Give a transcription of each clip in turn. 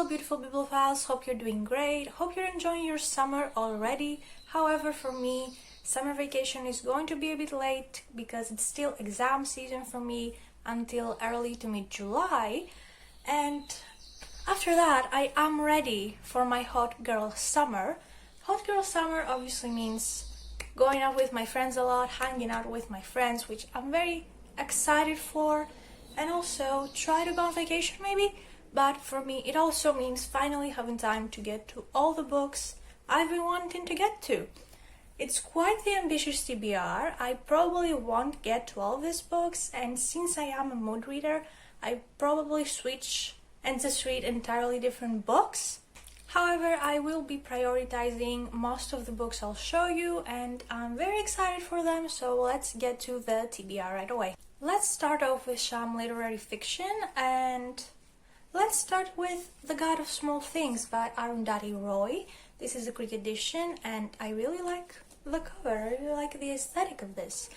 beautiful bibliophiles, hope you're doing great, hope you're enjoying your summer already. However, for me, summer vacation is going to be a bit late because it's still exam season for me until early to mid-July, and after that I am ready for my hot girl summer. Hot girl summer obviously means going out with my friends a lot, hanging out with my friends, which I'm very excited for, and also try to go on vacation maybe. But for me, it also means finally having time to get to all the books I've been wanting to get to. It's quite the ambitious TBR. I probably won't get to all these books, and since I am a mood reader, I probably switch and just read entirely different books. However, I will be prioritizing most of the books I'll show you, and I'm very excited for them, so let's get to the TBR right away. Let's start off with some literary fiction, and let's start with The God of Small Things by Arundhati Roy. This is a Greek edition, and I really like the cover, I really like the aesthetic of this.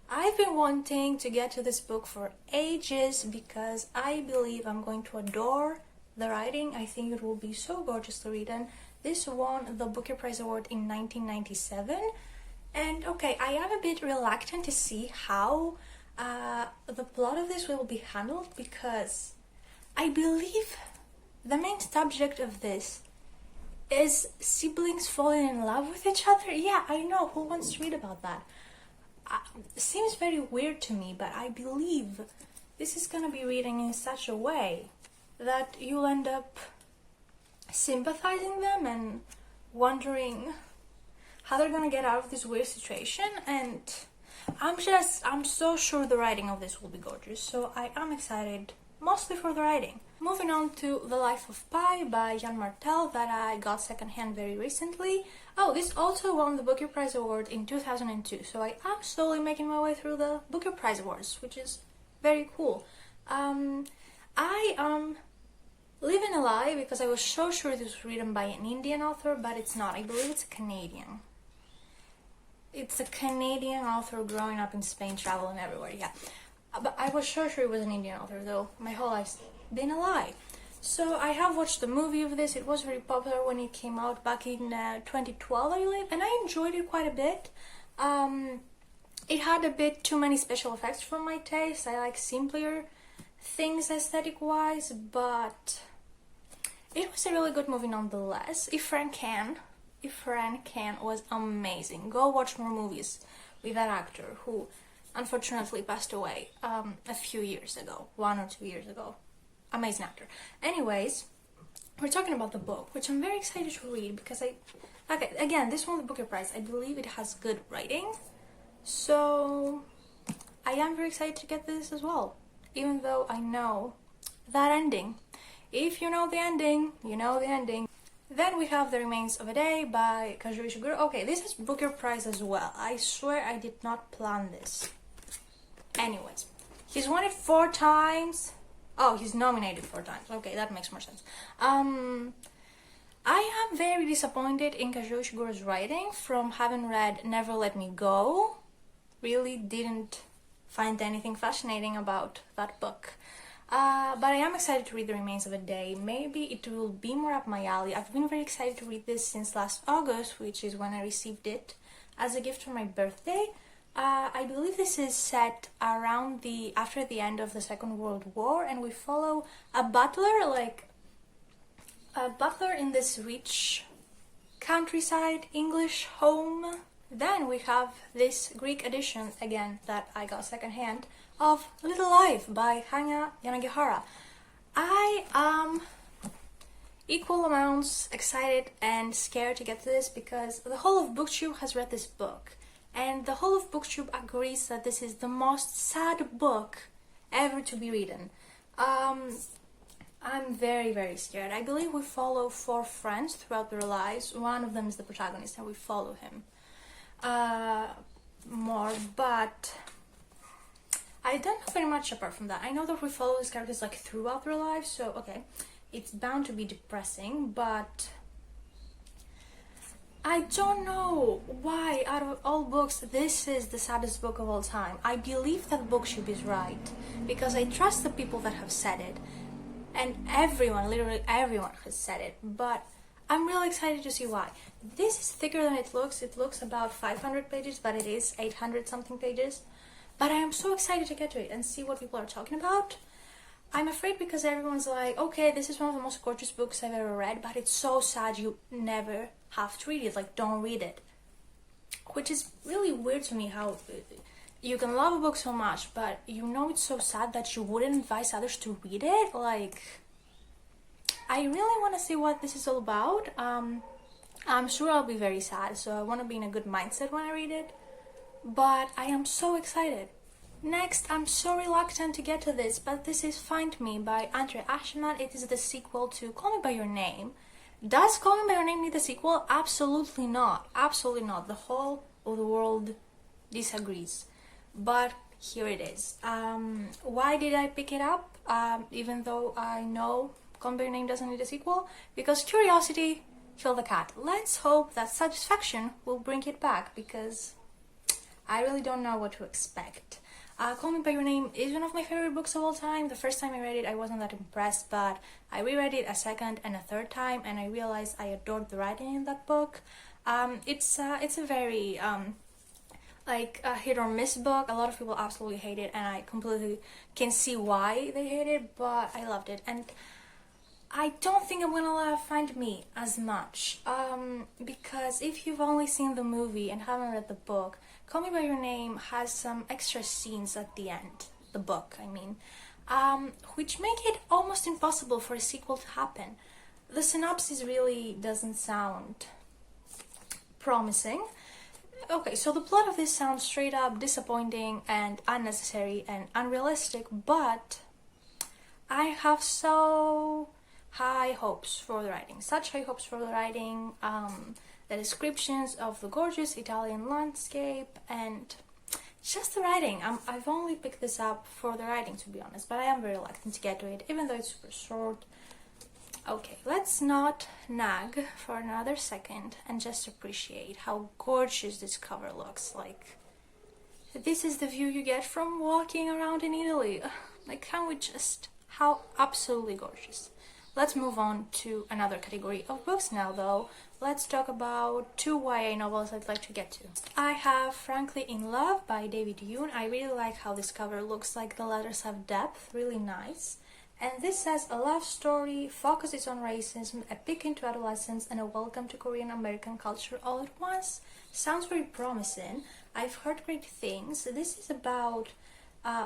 I've been wanting to get to this book for ages because I believe I'm going to adore the writing. I think it will be so gorgeous to read, and this won the Booker Prize Award in 1997. And okay, I am a bit reluctant to see how the plot of this will be handled, because I believe the main subject of this is siblings falling in love with each other. Yeah, I know, who wants to read about that? It seems very weird to me, but I believe this is gonna be written in such a way that you'll end up sympathizing them and wondering how they're gonna get out of this weird situation. And I'm so sure the writing of this will be gorgeous, so I am excited mostly for the writing. Moving on to The Life of Pi by Jan Martel, that I got secondhand very recently. Oh, this also won the Booker Prize Award in 2002, so I am slowly making my way through the Booker Prize Awards, which is very cool. I am living a lie because I was so sure this was written by an Indian author, but it's not. I believe it's a Canadian. It's a Canadian author growing up in Spain, traveling everywhere, yeah. But I was so sure it was an Indian author, though my whole life's been a lie. So I have watched the movie of this. It was very popular when it came out back in 2012, I believe, and I enjoyed it quite a bit. It had a bit too many special effects for my taste. I like simpler things aesthetic-wise, but it was a really good movie nonetheless. If Fran Can was amazing. Go watch more movies with that actor who unfortunately passed away a few years ago, 1 or 2 years ago. Amazing actor. Anyways, we're talking about the book, which I'm very excited to read because okay, again, this won the Booker Prize. I believe it has good writing, so I am very excited to get this as well, even though I know that ending. If you know the ending, you know the ending. Then we have The Remains of a Day by Kazuo Ishiguro. Okay, this is Booker Prize as well. I swear I did not plan this. Anyways, he's won it 4 times. Oh, he's nominated 4 times. Okay, that makes more sense. I am very disappointed in Kazuo Ishiguro's writing from having read Never Let Me Go. Really didn't find anything fascinating about that book. But I am excited to read The Remains of a Day. Maybe it will be more up my alley. I've been very excited to read this since last August, which is when I received it as a gift for my birthday. I believe this is set around after the end of the Second World War, and we follow a butler in this rich countryside English home. Then we have this Greek edition, again, that I got secondhand, of Little Life by Hanya Yanagihara. I am equal amounts excited and scared to get to this because the whole of BookTube has read this book. And the whole of BookTube agrees that this is the most sad book ever to be written. I'm very, very scared. I believe we follow 4 friends throughout their lives. One of them is the protagonist, and we follow him more. But I don't know very much apart from that. I know that we follow these characters like throughout their lives, so okay, it's bound to be depressing, but I don't know why, out of all books, this is the saddest book of all time. I believe that BookTube is right, because I trust the people that have said it. and everyone, literally everyone has said it, but I'm really excited to see why. This is thicker than it looks. It looks about 500 pages, but it is 800 something pages. But I am so excited to get to it and see what people are talking about. I'm afraid because everyone's like, okay, this is one of the most gorgeous books I've ever read, but it's so sad you never have to read it. Like, don't read it. Which is really weird to me, how you can love a book so much, but you know it's so sad that you wouldn't advise others to read it. Like, I really want to see what this is all about. I'm sure I'll be very sad, so I want to be in a good mindset when I read it. But I am so excited. Next, I'm so reluctant to get to this, but this is Find Me by Andre Asherman. It is the sequel to Call Me By Your Name. Does Call Me By Your Name need a sequel? Absolutely not. Absolutely not. The whole of the world disagrees. But here it is. Why did I pick it up? Even though I know Call Me By Your Name doesn't need a sequel? Because curiosity killed the cat. Let's hope that satisfaction will bring it back, because I really don't know what to expect. Call Me By Your Name is one of my favorite books of all time. The first time I read it, I wasn't that impressed, but I reread it a second and a third time, and I realized I adored the writing in that book. It's a very like a hit or miss book. A lot of people absolutely hate it, and I completely can see why they hate it, but I loved it. And I don't think I'm gonna love Find Me as much, because if you've only seen the movie and haven't read the book, Call Me By Your Name has some extra scenes at the end, the book, I mean, which make it almost impossible for a sequel to happen. The synopsis really doesn't sound promising. Okay, so the plot of this sounds straight up disappointing and unnecessary and unrealistic, but I have so high hopes for the writing, such high hopes for the writing, the descriptions of the gorgeous Italian landscape, and just the writing. I've only picked this up for the writing, to be honest, but I am very reluctant to get to it, even though it's super short. Okay, let's not nag for another second and just appreciate how gorgeous this cover looks. Like, this is the view you get from walking around in Italy. Like, can we just... how absolutely gorgeous. Let's move on to another category of books now, though. Let's talk about two YA novels I'd like to get to. I have Frankly in Love by David Yoon. I really like how this cover looks, like the letters have depth, really nice. And this says, a love story, focuses on racism, a peek into adolescence, and a welcome to Korean American culture all at once. Sounds very promising. I've heard great things. This is about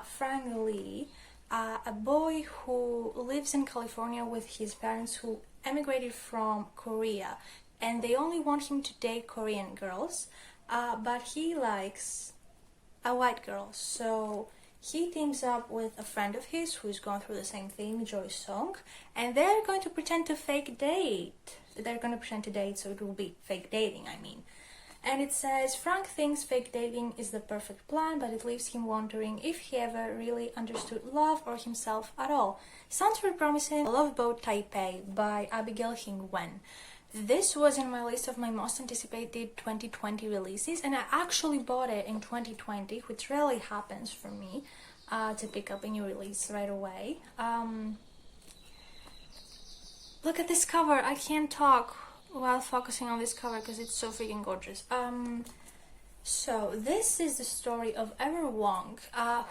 Frank Lee, a boy who lives in California with his parents who emigrated from Korea, and they only want him to date Korean girls, but he likes a white girl, so he teams up with a friend of his who's gone through the same thing, Joy Song, and they're going to pretend to fake date. They're going to pretend to date, so it will be fake dating, I mean. And it says, Frank thinks fake dating is the perfect plan, but it leaves him wondering if he ever really understood love or himself at all. Sounds very promising. Love Boat Taipei by Abigail Hing Wen. This was in my list of my most anticipated 2020 releases, and I actually bought it in 2020, which rarely happens for me, to pick up a new release right away. Look at this cover. I can't talk while focusing on this cover because it's so freaking gorgeous. So this is the story of Ever Wong,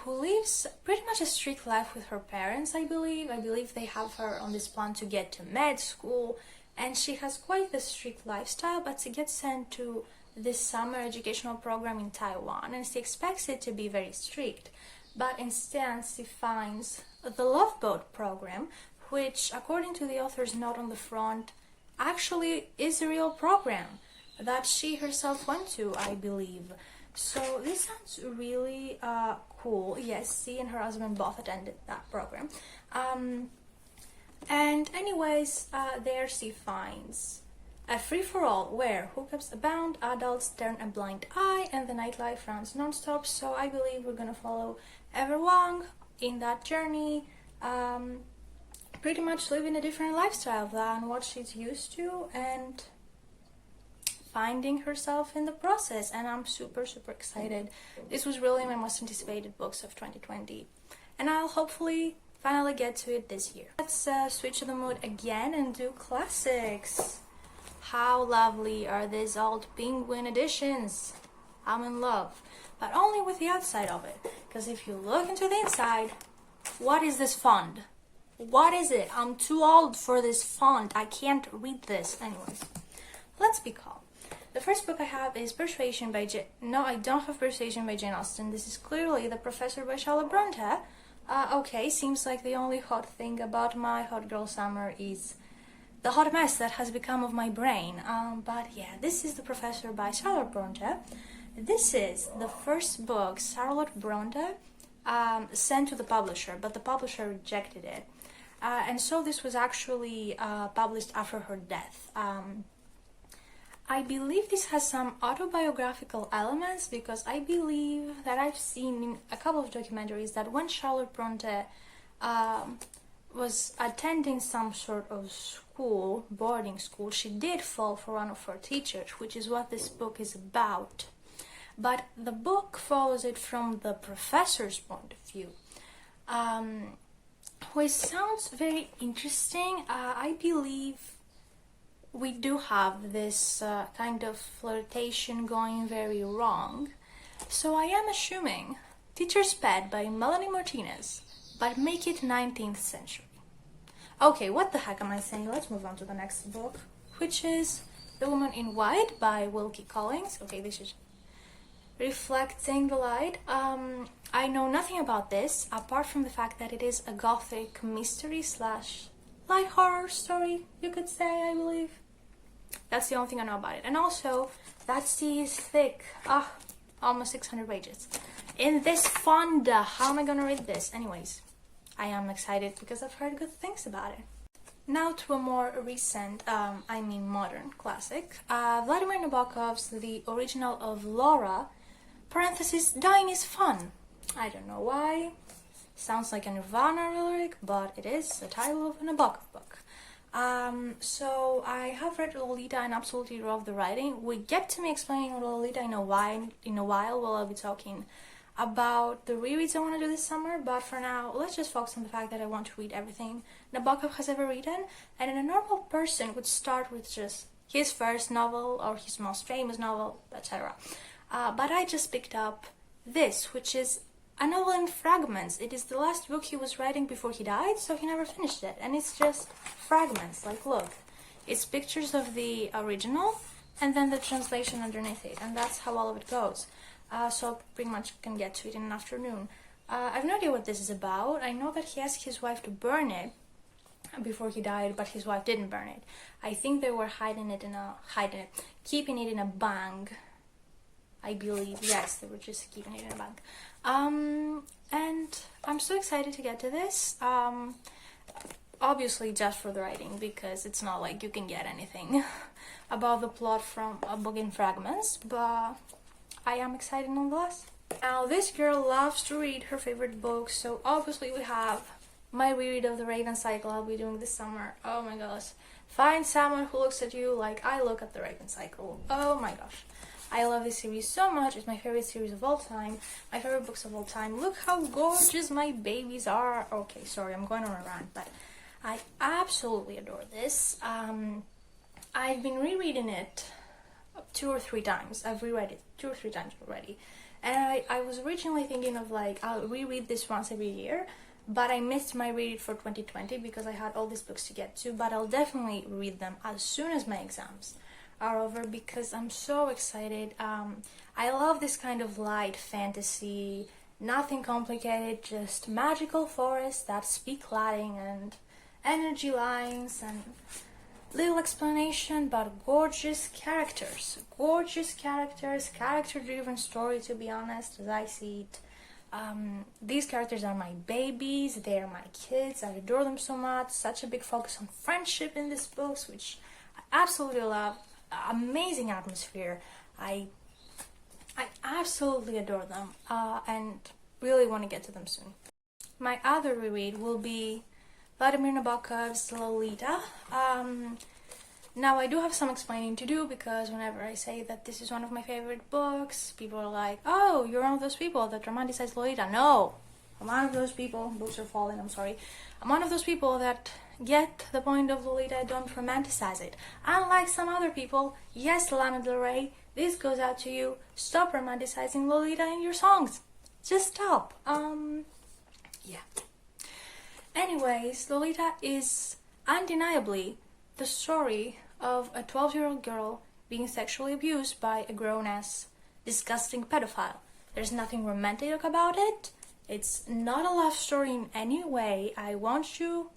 who lives pretty much a strict life with her parents, I believe. I believe they have her on this plan to get to med school, and she has quite the strict lifestyle, but she gets sent to this summer educational program in Taiwan, and she expects it to be very strict. But instead she finds the Love Boat program, which, according to the author's note on the front, actually is a real program that she herself went to, I believe. So this sounds really cool. Yes, she and her husband both attended that program. And anyways, there she finds a free-for-all where hookups abound, adults turn a blind eye, and the nightlife runs non-stop. So I believe we're gonna follow Ever Wong in that journey, pretty much living a different lifestyle than what she's used to, and finding herself in the process. And I'm super excited. This was really my most anticipated books of 2020, and I'll hopefully finally get to it this year. Let's switch the mood again and do classics. How lovely are these old penguin editions? I'm in love, but only with the outside of it, because if you look into the inside, what is this font? What is it? I'm too old for this font. I can't read this. Anyways, let's be calm. The first book I have is Persuasion by No, I don't have Persuasion by Jane Austen. This is clearly The Professor by Charlotte Bronte. Okay, seems like the only hot thing about my hot girl summer is the hot mess that has become of my brain. But yeah, this is The Professor by Charlotte Bronte. This is the first book Charlotte Bronte sent to the publisher, but the publisher rejected it. And so this was actually published after her death. I believe this has some autobiographical elements, because I believe that I've seen in a couple of documentaries that when Charlotte Bronte was attending some sort of school, boarding school, she did fall for one of her teachers, which is what this book is about. But the book follows it from the professor's point of view, which sounds very interesting. I believe we do have this kind of flirtation going very wrong. So I am assuming Teacher's Pet by Melanie Martinez, but make it 19th century. Okay, what the heck am I saying? Let's move on to the next book, which is The Woman in White by Wilkie Collins. Okay, this is Reflecting the Light. I know nothing about this, apart from the fact that it is a gothic mystery / light horror story, you could say, I believe. That's the only thing I know about it. And also, that sea is thick. Almost 600 pages. In this fonda, how am I gonna read this? Anyways, I am excited because I've heard good things about it. Now to a more recent, modern classic. Vladimir Nabokov's The Original of Laura, parenthesis, dying is fun. I don't know why. Sounds like a Nirvana lyric, but it is the title of a Nabokov book. So I have read Lolita and absolutely love the writing. We get to me explaining Lolita in a while while I'll be talking about the rereads I want to do this summer, but for now, let's just focus on the fact that I want to read everything Nabokov has ever written, and a normal person would start with just his first novel or his most famous novel, etc. But I just picked up this, which is a novel in fragments. It is the last book he was writing before he died, so he never finished it. And it's just fragments, like look. It's pictures of the original and then the translation underneath it. And that's how all of it goes. So I pretty much can get to it in an afternoon. I have no idea what this is about. I know that he asked his wife to burn it before he died, but his wife didn't burn it. I think they were keeping it in a bank. I believe, yes, they were just keeping it in a bank. And I'm so excited to get to this. Obviously just for the writing, because it's not like you can get anything about the plot from a book in fragments, but I am excited nonetheless. Now, this girl loves to read her favorite books, so obviously we have my reread of The Raven Cycle I'll be doing this summer. Oh my gosh. Find someone who looks at you like I look at The Raven Cycle. Oh my gosh. I love this series so much. It's my favorite series of all time. My favorite books of all time. Look how gorgeous my babies are. Okay, sorry, I'm going on a rant, but I absolutely adore this. I've been rereading it 2 or 3 times. I've reread it 2 or 3 times already. And I was originally thinking of like, I'll reread this once every year, but I missed my read for 2020 because I had all these books to get to, but I'll definitely read them as soon as my exams are over because I'm so excited. I love this kind of light fantasy, nothing complicated, just magical forests that speak Latin and energy lines and little explanation, but gorgeous characters, character-driven story, to be honest, as I see it. These characters are my babies, they are my kids, I adore them so much. Such a big focus on friendship in these books, which I absolutely love. Amazing atmosphere. I absolutely adore them, and really want to get to them soon. My other reread will be Vladimir Nabokov's Lolita. Now I do have some explaining to do because whenever I say that this is one of my favorite books, people are like, oh, you're one of those people that romanticize Lolita. No, I'm one of those people, books are falling, I'm sorry. I'm one of those people that get the point of Lolita, don't romanticize it. Unlike some other people, yes, Lana Del Rey, this goes out to you. Stop romanticizing Lolita in your songs. Just stop. Yeah. Anyways, Lolita is undeniably the story of a 12-year-old girl being sexually abused by a grown-ass, disgusting pedophile. There's nothing romantic about it. It's not a love story in any way. I want you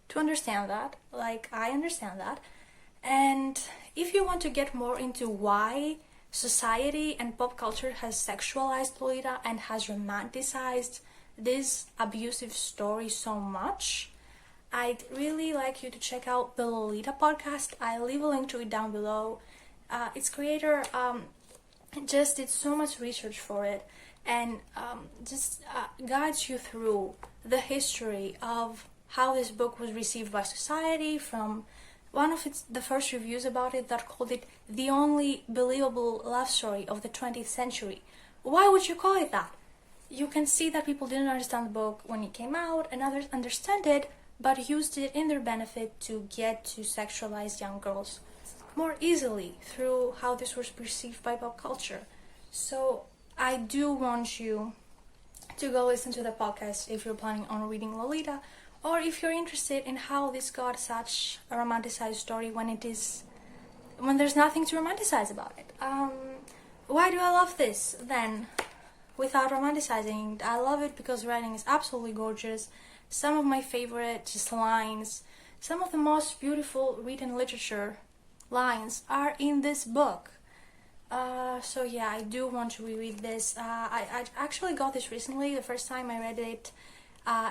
to understand that. Like, I understand that. And if you want to get more into why society and pop culture has sexualized Lolita and has romanticized this abusive story so much, I'd really like you to check out the Lolita podcast. I'll leave a link to it down below. Its creator just did so much research for it and guides you through the history of how this book was received by society, from one of the first reviews about it that called it the only believable love story of the 20th century. Why would you call it that? You can see that people didn't understand the book when it came out, and others understand it but used it in their benefit to get to sexualize young girls more easily through how this was perceived by pop culture. So I do want you to go listen to the podcast if you're planning on reading Lolita, or if you're interested in how this got such a romanticized story when there's nothing to romanticize about it. Why do I love this then? Without romanticizing it, I love it because the writing is absolutely gorgeous. Some of my favorite just lines, some of the most beautiful written literature lines are in this book. So yeah, I do want to reread this. I actually got this recently, the first time I read it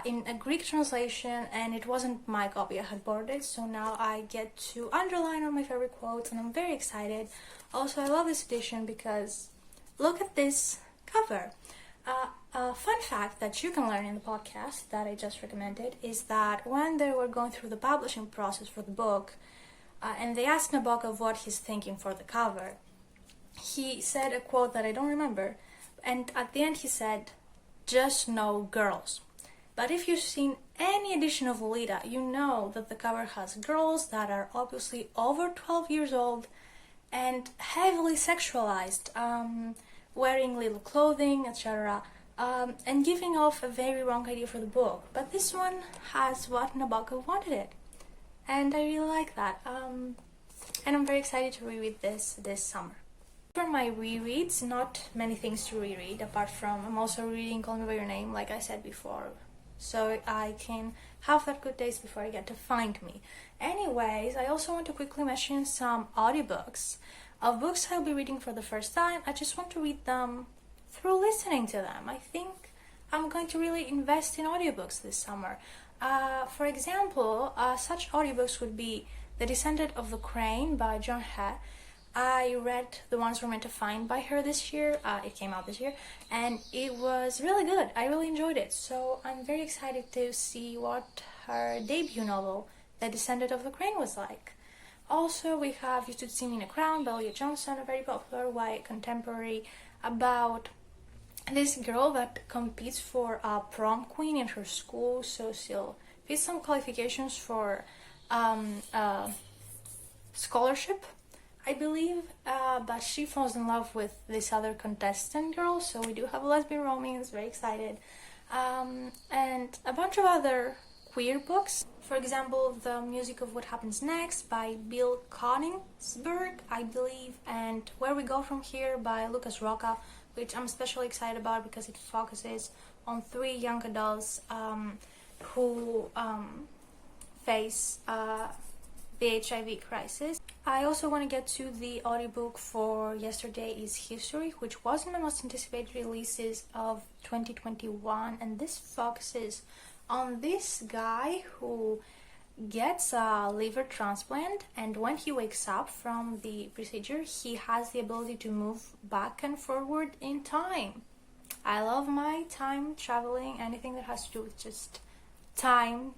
in a Greek translation, and it wasn't my copy, I had borrowed it, so now I get to underline all my favorite quotes and I'm very excited. Also, I love this edition because look at this cover. A fun fact that you can learn in the podcast that I just recommended is that when they were going through the publishing process for the book, and they asked Nabokov what he's thinking for the cover, he said a quote that I don't remember, and at the end he said, "Just no girls." But if you've seen any edition of Lolita, you know that the cover has girls that are obviously over 12 years old and heavily sexualized, wearing little clothing, etc., and giving off a very wrong idea for the book. But this one has what Nabokov wanted it, and I really like that. And I'm very excited to reread this summer. For my rereads, not many things to reread, apart from I'm also reading Call Me By Your Name, like I said before, so I can have that good taste before I get to Find Me. Anyways, I also want to quickly mention some audiobooks of books I'll be reading for the first time. I just want to read them through listening to them. I think I'm going to really invest in audiobooks this summer. For example, such audiobooks would be The Descendant of the Crane by John He. I read The Ones We're Meant to Find by her this year. It came out this year, and it was really good. I really enjoyed it, so I'm very excited to see what her debut novel, The Descendant of the Crane, was like. Also, we have You Stood See Me in a Crown by Leah Johnson, a very popular YA contemporary about this girl that competes for a prom queen in her school, so she'll fit some qualifications for scholarship, I believe, but she falls in love with this other contestant girl, so we do have a lesbian romance, very excited, and a bunch of other queer books. For example, The Music of What Happens Next by Bill Koningsberg, I believe, and Where We Go From Here by Lucas Roca, which I'm especially excited about because it focuses on 3 young adults who face the HIV crisis. I also want to get to the audiobook for Yesterday is History, which was one of my most anticipated releases of 2021, and this focuses on this guy who gets a liver transplant, and when he wakes up from the procedure, he has the ability to move back and forward in time. I love my time traveling, anything that has to do with just time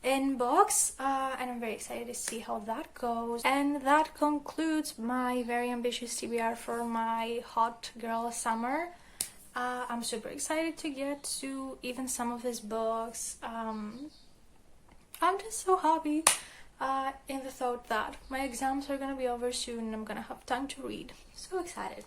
in books, and I'm very excited to see how that goes. And that concludes my very ambitious TBR for my hot girl summer. I'm super excited to get to even some of his books. I'm just so happy in the thought that my exams are gonna be over soon and I'm gonna have time to read. So excited.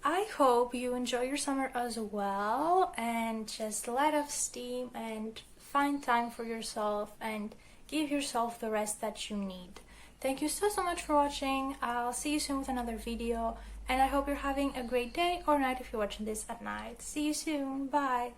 I hope you enjoy your summer as well and just let off steam and find time for yourself and give yourself the rest that you need. Thank you so much for watching. I'll see you soon with another video, and I hope you're having a great day or night if you're watching this at night. See you soon. Bye.